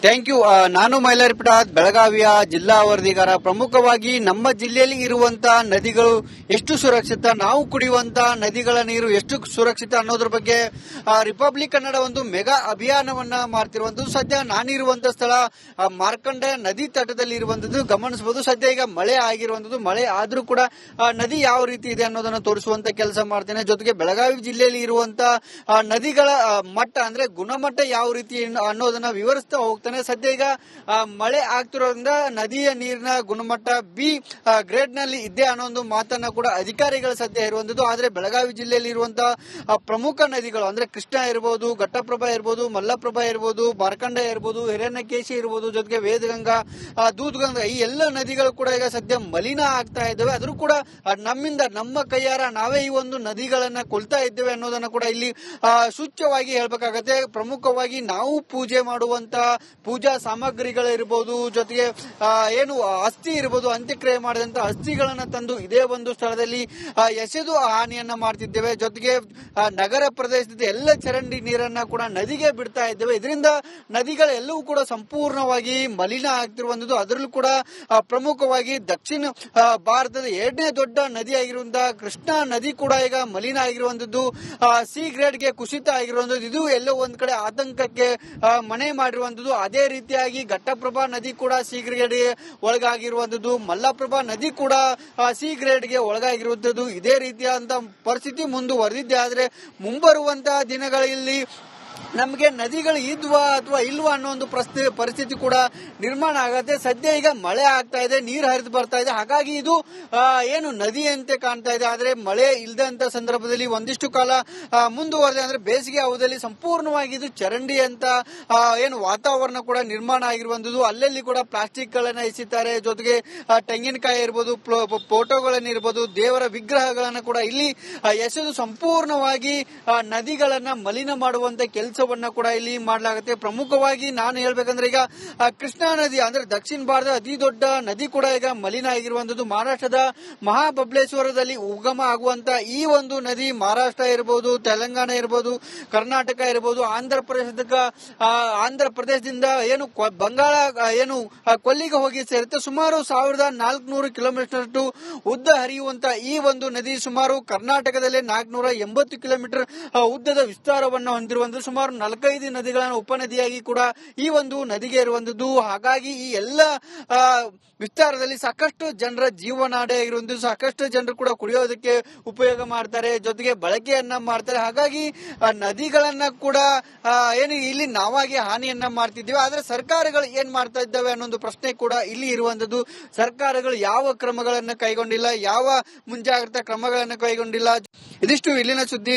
Thank you. ನಾನು ಮೈಲಾರಪೇಟ ಬೆಳಗಾವಿಯ ಜಿಲ್ಲಾ ವರದಿಗಾರ. ಪ್ರಮುಖವಾಗಿ ನಮ್ಮ ಜಿಲ್ಲೆಯಲ್ಲಿ ಇರುವಂತಹ ನದಿಗಳು ಎಷ್ಟು ಸುರಕ್ಷಿತ, ನಾವು ಕುಡಿಯುವಂತಹ ನದಿಗಳ ನೀರು ಎಷ್ಟು ಸುರಕ್ಷಿತ ಅನ್ನೋದ್ರ ಬಗ್ಗೆ ರಿಪಬ್ಲಿಕ್ ಕನ್ನಡ ಒಂದು ಮೆಗಾ ಅಭಿಯಾನವನ್ನ ಮಾಡ್ತಿರುವಂತದ್ದು. ಸದ್ಯ ನಾನಿರುವಂತಹ ಸ್ಥಳ ಮಾರ್ಕಂಡ ನದಿ ತಟದಲ್ಲಿ ಇರುವಂತದ್ದು ಗಮನಿಸಬಹುದು. ಸದ್ಯ ಈಗ ಮಳೆ ಆಗಿರುವಂತದ್ದು. ಮಳೆ ಆದ್ರೂ ಕೂಡ ನದಿ ಯಾವ ರೀತಿ ಇದೆ ಅನ್ನೋದನ್ನ ತೋರಿಸುವಂತ ಕೆಲಸ ಮಾಡ್ತೇನೆ. ಜೊತೆಗೆ ಬೆಳಗಾವಿ ಜಿಲ್ಲೆಯಲ್ಲಿ ಇರುವಂತಹ ನದಿಗಳ ಮಟ್ಟ ಅಂದ್ರೆ ಗುಣಮಟ್ಟ ಯಾವ ರೀತಿ ಅನ್ನೋದನ್ನ ವಿವರಿಸ್ತಾ ಹೋಗ್ತಾನೆ. ಸದ್ಯ ಈಗ ಮಳೆ ಆಗ್ತಿರೋದ್ರಿಂದ ನದಿಯ ನೀರಿನ ಗುಣಮಟ್ಟ ಬಿ ಗ್ರೇಡ್ ನಲ್ಲಿ ಇದೆ ಅನ್ನೋ ಒಂದು ಮಾತನ್ನ ಕೂಡ ಅಧಿಕಾರಿಗಳು ಸದ್ಯ ಇರುವಂತದ್ದು. ಆದ್ರೆ ಬೆಳಗಾವಿ ಜಿಲ್ಲೆಯಲ್ಲಿ ಇರುವಂತಹ ಪ್ರಮುಖ ನದಿಗಳು ಅಂದ್ರೆ ಕೃಷ್ಣ ಇರಬಹುದು, ಘಟ್ಟಪ್ರಭಾ ಇರಬಹುದು, ಮಲ್ಲಪ್ರಭಾ ಇರಬಹುದು, ಮಾರ್ಕಂಡ ಇರಬಹುದು, ಹಿರಣ್ಯಕೇಶಿ ಇರಬಹುದು, ಜೊತೆಗೆ ವೇದಗಂಗಾ, ದೂದ್ಗಂಗಾ, ಈ ಎಲ್ಲ ನದಿಗಳು ಕೂಡ ಈಗ ಸದ್ಯ ಮಲಿನ ಆಗ್ತಾ ಇದ್ದಾವೆ. ಆದ್ರೂ ಕೂಡ ನಮ್ಮಿಂದ ನಮ್ಮ ಕೈಯಾರ ನಾವೇ ಈ ಒಂದು ನದಿಗಳನ್ನ ಕೊಲ್ತಾ ಇದ್ದೇವೆ ಅನ್ನೋದನ್ನ ಕೂಡ ಇಲ್ಲಿ ಸೂಚ್ಯವಾಗಿ ಹೇಳ್ಬೇಕಾಗತ್ತೆ. ಪ್ರಮುಖವಾಗಿ ನಾವು ಪೂಜೆ ಮಾಡುವಂತ ಪೂಜಾ ಸಾಮಗ್ರಿಗಳಿರ್ಬೋದು, ಜೊತೆಗೆ ಏನು ಅಸ್ಥಿ ಇರಬಹುದು, ಅಂತ್ಯಕ್ರಿಯೆ ಮಾಡಿದಂತ ಅಸ್ಥಿಗಳನ್ನ ತಂದು ಇದೇ ಒಂದು ಸ್ಥಳದಲ್ಲಿ ಎಸೆದು ಹಾನಿಯನ್ನ ಮಾಡ್ತಿದ್ದೇವೆ. ಜೊತೆಗೆ ನಗರ ಪ್ರದೇಶದ ಎಲ್ಲ ಚರಂಡಿ ನೀರನ್ನ ಕೂಡ ನದಿಗೆ ಬಿಡ್ತಾ ಇದ್ದೇವೆ. ಇದರಿಂದ ನದಿಗಳೆಲ್ಲವೂ ಕೂಡ ಸಂಪೂರ್ಣವಾಗಿ ಮಲಿನ ಆಗ್ತಿರುವಂತದ್ದು. ಅದರಲ್ಲೂ ಕೂಡ ಪ್ರಮುಖವಾಗಿ ದಕ್ಷಿಣ ಭಾರತದ 2ನೇ ದೊಡ್ಡ ನದಿ ಆಗಿರುವಂತಹ ಕೃಷ್ಣಾ ನದಿ ಕೂಡ ಈಗ ಮಲಿನ ಆಗಿರುವಂತದ್ದು, ಸಿ ಗ್ರೇಡ್ಗೆ ಕುಸಿತ ಆಗಿರುವಂತದ್ದು. ಇದು ಎಲ್ಲೋ ಒಂದ್ ಕಡೆ ಆತಂಕಕ್ಕೆ ಮನೆ ಮಾಡಿರುವಂತದ್ದು. ಅದೇ ರೀತಿಯಾಗಿ ಘಟ್ಟಪ್ರಭಾ ನದಿ ಕೂಡ ಸಿ ಗ್ರೇಡ್ ಒಳಗಾಗಿರುವಂತದ್ದು, ಮಲ್ಲಪ್ರಭಾ ನದಿ ಕೂಡ ಸಿ ಗ್ರೇಡ್ಗೆ ಒಳಗಾಗಿರುವಂತದ್ದು. ಇದೇ ರೀತಿಯಾದಂತಹ ಪರಿಸ್ಥಿತಿ ಮುಂದುವರೆದಿದ್ದೆ ಆದ್ರೆ ಮುಂಬರುವಂತಹ ದಿನಗಳಲ್ಲಿ ನಮಗೆ ನದಿಗಳು ಇದ್ವಾ ಅಥವಾ ಇಲ್ವಾ ಅನ್ನೋ ಒಂದು ಪರಿಸ್ಥಿತಿ ಕೂಡ ನಿರ್ಮಾಣ ಆಗತ್ತೆ. ಸದ್ಯ ಈಗ ಮಳೆ ಆಗ್ತಾ ಇದೆ, ನೀರು ಹರಿದು ಬರ್ತಾ ಇದೆ, ಹಾಗಾಗಿ ಇದು ಏನು ನದಿಯಂತೆ ಕಾಣ್ತಾ ಇದೆ. ಆದ್ರೆ ಮಳೆ ಇಲ್ಲದಂತ ಸಂದರ್ಭದಲ್ಲಿ ಒಂದಿಷ್ಟು ಕಾಲ ಮುಂದುವರೆದ ಅಂದ್ರೆ ಬೇಸಿಗೆ ಅವಧಿಯಲ್ಲಿ ಸಂಪೂರ್ಣವಾಗಿ ಇದು ಚರಂಡಿ ಅಂತ ಏನು ವಾತಾವರಣ ಕೂಡ ನಿರ್ಮಾಣ ಆಗಿರುವಂತದ್ದು. ಅಲ್ಲಲ್ಲಿ ಕೂಡ ಪ್ಲಾಸ್ಟಿಕ್ ಗಳನ್ನ ಎಸಿತಾರೆ, ಜೊತೆಗೆ ತೆಂಗಿನಕಾಯಿ ಇರ್ಬೋದು, ಫೋಟೋಗಳನ್ನ ಇರ್ಬೋದು, ದೇವರ ವಿಗ್ರಹಗಳನ್ನ ಕೂಡ ಇಲ್ಲಿ ಎಸೆದು ಸಂಪೂರ್ಣವಾಗಿ ನದಿಗಳನ್ನ ಮಲಿನ ಮಾಡುವಂತ ಕೆಲಸವನ್ನ ಕೂಡ ಇಲ್ಲಿ ಮಾಡಲಾಗುತ್ತೆ. ಪ್ರಮುಖವಾಗಿ ನಾನು ಹೇಳ್ಬೇಕಂದ್ರೆ ಈಗ ಕೃಷ್ಣಾ ನದಿ ಅಂದ್ರೆ ದಕ್ಷಿಣ ಭಾರತದ ಅತಿ ದೊಡ್ಡ ನದಿ ಕೂಡ ಈಗ ಮಲಿನ ಆಗಿರುವಂತದ್ದು. ಮಹಾರಾಷ್ಟ್ರದ ಮಹಾಬಲೇಶ್ವರದಲ್ಲಿ ಉಗಮ ಆಗುವಂತ ಈ ಒಂದು ನದಿ ಮಹಾರಾಷ್ಟ್ರ ಇರಬಹುದು, ತೆಲಂಗಾಣ ಇರಬಹುದು, ಕರ್ನಾಟಕ ಇರಬಹುದು, ಆಂಧ್ರ ಪ್ರದೇಶದಿಂದ ಏನು ಬಂಗಾಳ ಏನು ಕೊಲ್ಲಿಗೆ ಹೋಗಿ ಸೇರುತ್ತೆ. ಸುಮಾರು 1400 ಕಿಲೋಮೀಟರ್ ಉದ್ದ ಹರಿಯುವಂತ ಈ ಒಂದು ನದಿ ಸುಮಾರು ಕರ್ನಾಟಕದಲ್ಲೇ 480 ಕಿಲೋಮೀಟರ್ ಉದ್ದದ ವಿಸ್ತಾರವನ್ನು ಹೊಂದಿರುವಂತದ್ದು. ಸುಮಾರು 45 ನದಿಗಳನ್ನು ಉಪನದಿಯಾಗಿ ಕೂಡ ಈ ಒಂದು ನದಿಗೆ ಇರುವಂತದ್ದು. ಹಾಗಾಗಿ ಈ ಎಲ್ಲ ವಿಸ್ತಾರದಲ್ಲಿ ಸಾಕಷ್ಟು ಜನರ ಜೀವನಾಡಿ ಆಗಿರುವಂತದ್ದು. ಸಾಕಷ್ಟು ಜನರು ಕೂಡ ಕುಡಿಯೋದಕ್ಕೆ ಉಪಯೋಗ ಮಾಡ್ತಾರೆ, ಜೊತೆಗೆ ಬಳಕೆಯನ್ನ ಮಾಡ್ತಾರೆ. ಹಾಗಾಗಿ ನದಿಗಳನ್ನ ಕೂಡ ಏನು ಇಲ್ಲಿ ನಾವಾಗಿ ಹಾನಿಯನ್ನ ಮಾಡ್ತಿದ್ದೀವಿ. ಆದ್ರೆ ಸರ್ಕಾರಗಳು ಏನ್ ಮಾಡ್ತಾ ಇದ್ದಾವೆ ಅನ್ನೋ ಪ್ರಶ್ನೆ ಕೂಡ ಇಲ್ಲಿ ಇರುವಂತದ್ದು. ಸರ್ಕಾರಗಳು ಯಾವ ಕ್ರಮಗಳನ್ನ ಕೈಗೊಂಡಿಲ್ಲ, ಯಾವ ಮುಂಜಾಗ್ರತಾ ಕ್ರಮಗಳನ್ನ ಕೈಗೊಂಡಿಲ್ಲ. ಇದಿಷ್ಟು ಇಲ್ಲಿನ ಸುದ್ದಿ.